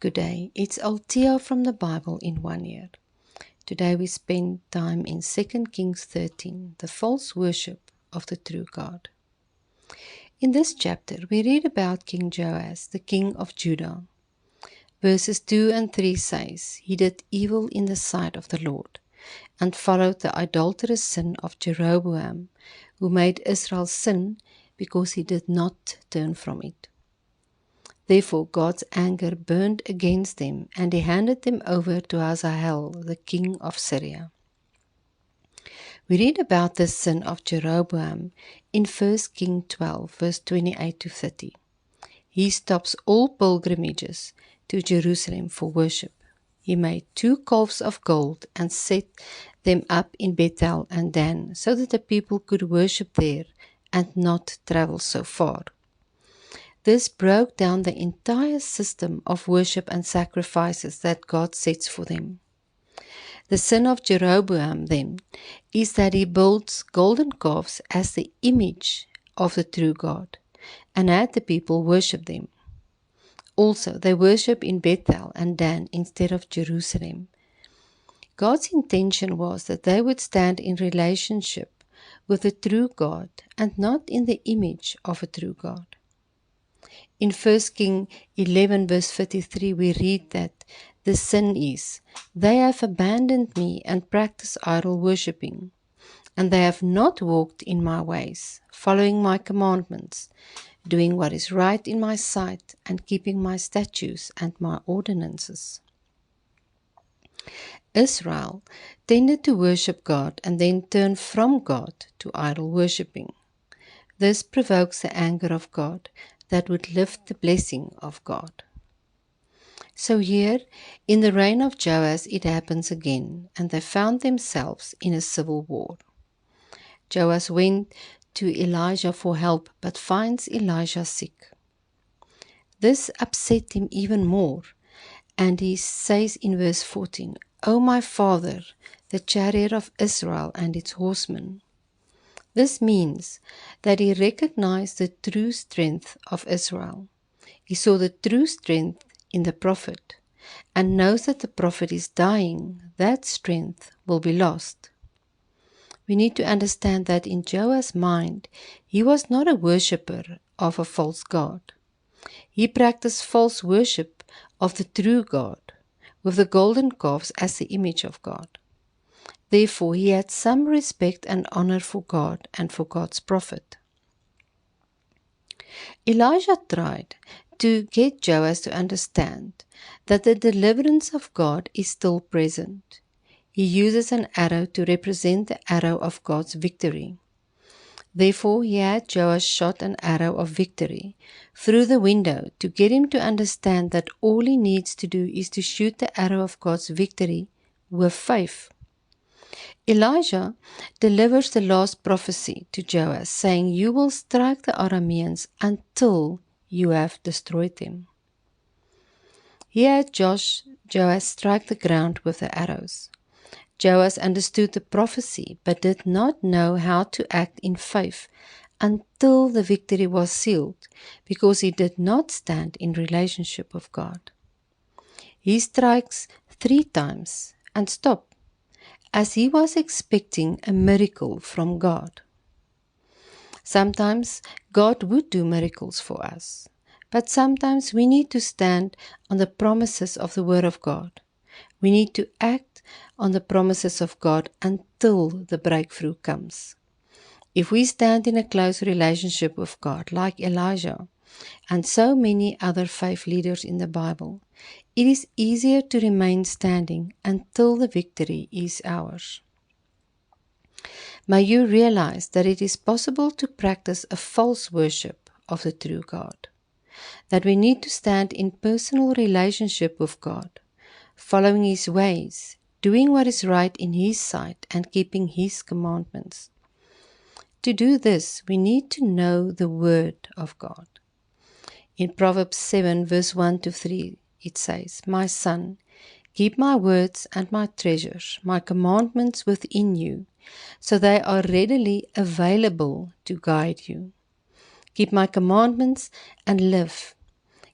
Good day. It's Althea from the Bible in 1 year. Today we spend time in 2 Kings 13, the false worship of the true God. In this chapter we read about King Joash, the king of Judah. Verses 2 and 3 says, "He did evil in the sight of the Lord, and followed the idolatrous sin of Jeroboam, who made Israel sin because he did not turn from it. Therefore God's anger burned against them, and he handed them over to Hazael, the king of Syria." We read about the sin of Jeroboam in 1 Kings 12, verse 28 to 30. He stops all pilgrimages to Jerusalem for worship. He made 2 calves of gold and set them up in Bethel and Dan, so that the people could worship there and not travel so far. This broke down the entire system of worship and sacrifices that God sets for them. The sin of Jeroboam, then, is that he builds golden calves as the image of the true God, and had the people worship them. Also, they worship in Bethel and Dan instead of Jerusalem. God's intention was that they would stand in relationship with the true God and not in the image of a true God. In 1 Kings 11 verse 53 we read that the sin is, "They have abandoned me and practiced idol worshipping, and they have not walked in my ways, following my commandments, doing what is right in my sight, and keeping my statutes and my ordinances." Israel tended to worship God and then turn from God to idol worshipping. This provokes the anger of God that would lift the blessing of God. So here, in the reign of Joash, it happens again, and they found themselves in a civil war. Joash went to Elijah for help, but finds Elijah sick. This upset him even more, and he says in verse 14, "O my father, the chariot of Israel and its horsemen." This means that he recognized the true strength of Israel. He saw the true strength in the prophet, and knows that the prophet is dying. That strength will be lost. We need to understand that in Joash's mind, he was not a worshipper of a false god. He practiced false worship of the true God, with the golden calves as the image of God. Therefore, he had some respect and honor for God and for God's prophet. Elijah tried to get Joash to understand that the deliverance of God is still present. He uses an arrow to represent the arrow of God's victory. Therefore, he had Joash shot an arrow of victory through the window to get him to understand that all he needs to do is to shoot the arrow of God's victory with faith. Elijah delivers the last prophecy to Joash, saying, "You will strike the Arameans until you have destroyed them." He had Joash strike the ground with the arrows. Joash understood the prophecy, but did not know how to act in faith until the victory was sealed, because he did not stand in relationship with God. He strikes 3 times and stopped, as he was expecting a miracle from God. Sometimes God would do miracles for us, but sometimes we need to stand on the promises of the Word of God. We need to act on the promises of God until the breakthrough comes. If we stand in a close relationship with God, like Elijah and so many other faith leaders in the Bible, it is easier to remain standing until the victory is ours. May you realize that it is possible to practice a false worship of the true God, that we need to stand in personal relationship with God, following His ways, doing what is right in His sight, and keeping His commandments. To do this, we need to know the Word of God. In Proverbs 7, verse 1 to 3, it says, "My son, keep my words and my treasures, my commandments within you, so they are readily available to guide you. Keep my commandments and live.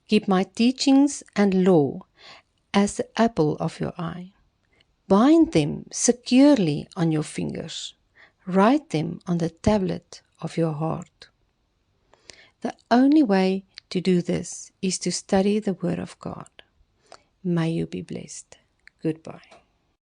Keep my teachings and law, as the apple of your eye. Bind them securely on your fingers. Write them on the tablet of your heart. The only way to do this is to study the Word of God. May you be blessed. Goodbye.